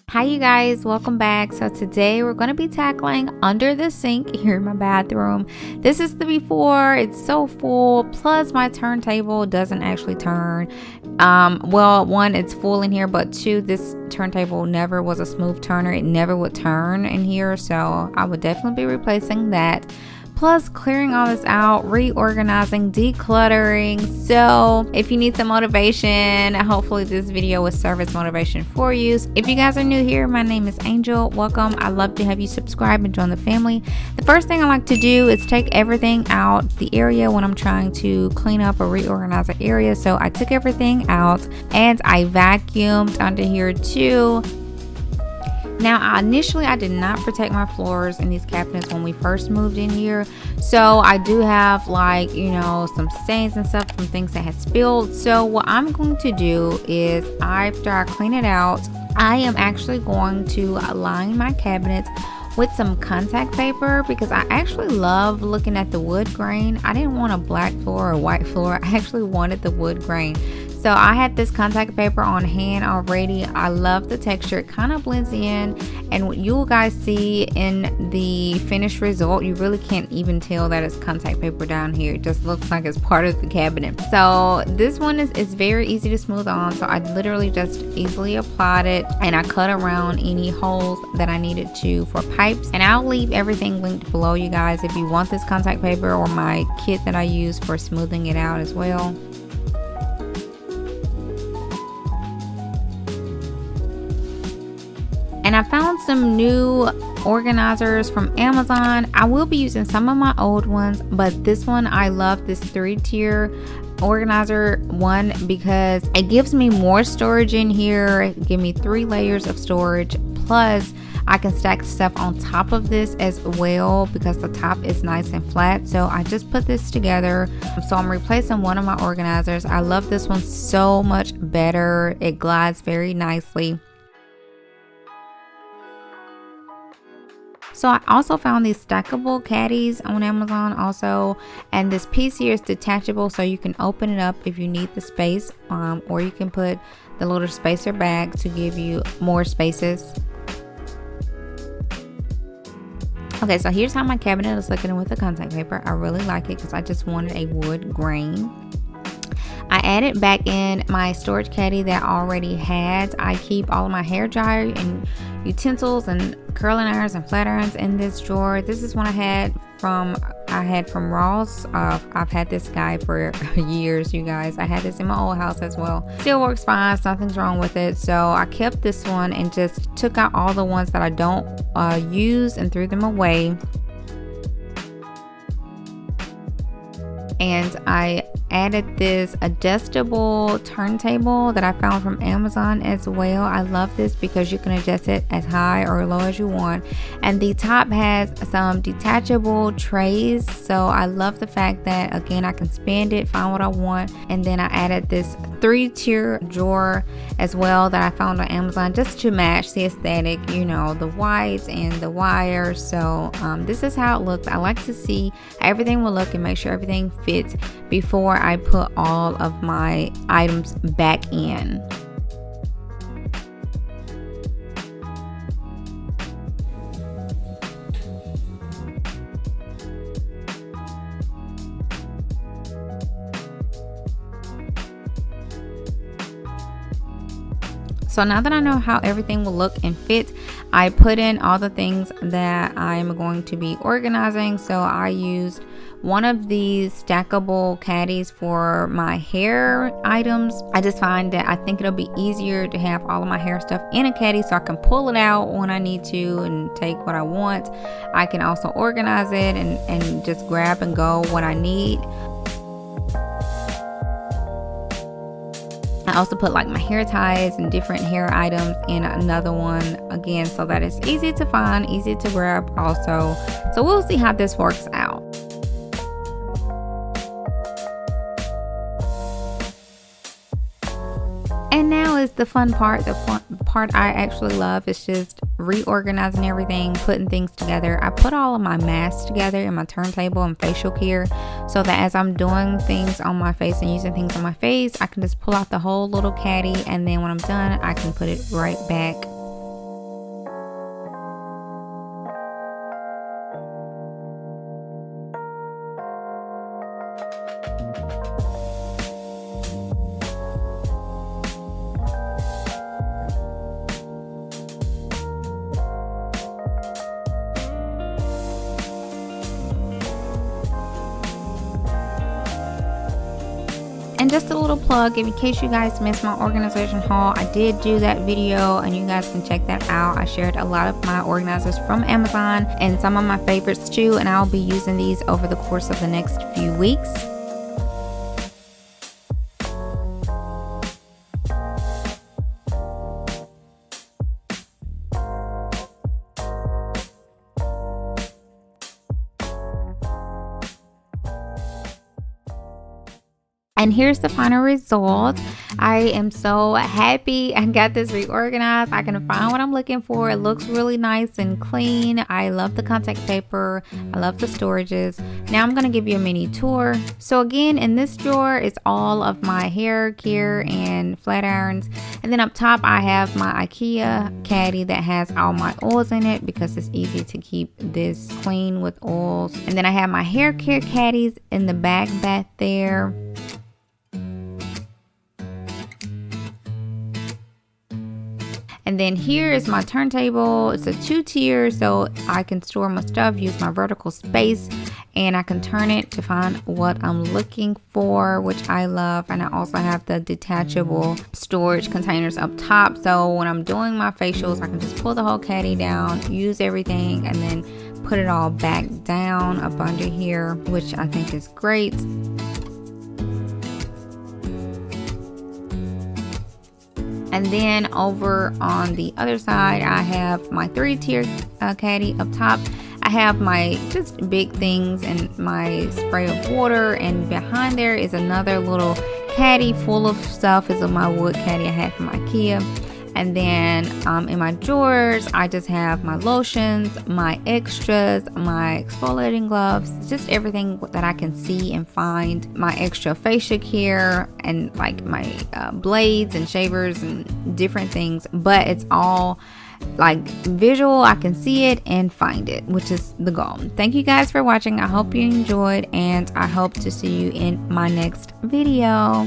Hi you guys, welcome back. So today we're going to be tackling under the sink here in my bathroom. This is the before. It's so full, plus my turntable doesn't actually turn. Well, one, it's full in here, but two, this turntable never was a smooth turner. It never would turn in here, so I would definitely be replacing that. Plus clearing all this out, reorganizing, decluttering. So if you need some motivation, hopefully this video will serve as motivation for you. If you guys are new here, my name is Angel. Welcome. I'd love to have you subscribe and join the family. The first thing I like to do is take everything out the area when I'm trying to clean up or reorganize an area. So I took everything out and I vacuumed under here too. Now, initially, I did not protect my floors in these cabinets when we first moved in here. So I do have some stains and stuff from things that had spilled. So what I'm going to do is after I clean it out, I am actually going to line my cabinets with some contact paper because I actually love looking at the wood grain. I didn't want a black floor or white floor. I actually wanted the wood grain. So I had this contact paper on hand already. I love the texture. It kind of blends in, and what you guys see in the finished result, you really can't even tell that it's contact paper down here. It just looks like it's part of the cabinet. So this one is very easy to smooth on. So I literally just easily applied it, and I cut around any holes that I needed to for pipes. And I'll leave everything linked below, you guys, if you want this contact paper or my kit that I use for smoothing it out as well. And I found some new organizers from Amazon. I will be using some of my old ones, but this one, I love this 3-tier organizer one because it gives me more storage in here. Give me 3 layers of storage, plus I can stack stuff on top of this as well because the top is nice and flat. So I just put this together. So I'm replacing one of my organizers. I love this one so much better. It glides very nicely. So I also found these stackable caddies on Amazon also, and this piece here is detachable, so you can open it up if you need the space, or you can put the little spacer bag to give you more spaces. Okay, so here's how my cabinet is looking with the contact paper. I really like it because I just wanted a wood grain. I added back in my storage caddy that I already had. I keep all of my hair dryer and utensils and curling irons and flat irons in this drawer. This is one I had from Ross. I've had this guy for years, you guys. I had this in my old house as well. Still works fine, nothing's wrong with it. So I kept this one and just took out all the ones that I don't use and threw them away. And I added this adjustable turntable that I found from Amazon as well. I love this because you can adjust it as high or low as you want. And the top has some detachable trays. So I love the fact that, again, I can spin it, find what I want. And then I added this 3-tier drawer as well that I found on Amazon just to match the aesthetic, the whites and the wires. So this is how it looks. I like to see how everything will look and make sure everything fits before I put all of my items back in. So now that I know how everything will look and fit, I put in all the things that I'm going to be organizing. So I used one of these stackable caddies for my hair items. I just find that I think it'll be easier to have all of my hair stuff in a caddy so I can pull it out when I need to and take what I want. I can also organize it and just grab and go what I need. I also put my hair ties and different hair items in another one, again, so that it's easy to find, easy to grab also. So we'll see how this works out. And now is the fun part. The fun part I actually love is just reorganizing everything, putting things together. I put all of my masks together in my turntable and facial care so that as I'm doing things on my face and using things on my face, I can just pull out the whole little caddy, and then when I'm done, I can put it right back. And just a little plug, in case you guys missed my organization haul, I did do that video and you guys can check that out. I shared a lot of my organizers from Amazon and some of my favorites too, and I'll be using these over the course of the next few weeks. And here's the final result. I am so happy I got this reorganized. I can find what I'm looking for. It looks really nice and clean. I love the contact paper. I love the storages. Now I'm going to give you a mini tour. So again, in this drawer is all of my hair gear and flat irons. And then up top I have my IKEA caddy that has all my oils in it because it's easy to keep this clean with oils. And then I have my hair care caddies in the back there. And then here is my turntable. It's a 2-tier, so I can store my stuff, use my vertical space, and I can turn it to find what I'm looking for, which I love. And I also have the detachable storage containers up top, so when I'm doing my facials, I can just pull the whole caddy down, use everything, and then put it all back down up under here, which I think is great. And then over on the other side, I have my 3-tier caddy up top. I have my just big things and my spray of water, and behind there is another little caddy full of stuff. Is my wood caddy I had from IKEA. And then in my drawers, I just have my lotions, my extras, my exfoliating gloves, just everything that I can see and find. My extra facial care and like my blades and shavers and different things. But it's all like visual. I can see it and find it, which is the goal. Thank you guys for watching. I hope you enjoyed, and I hope to see you in my next video.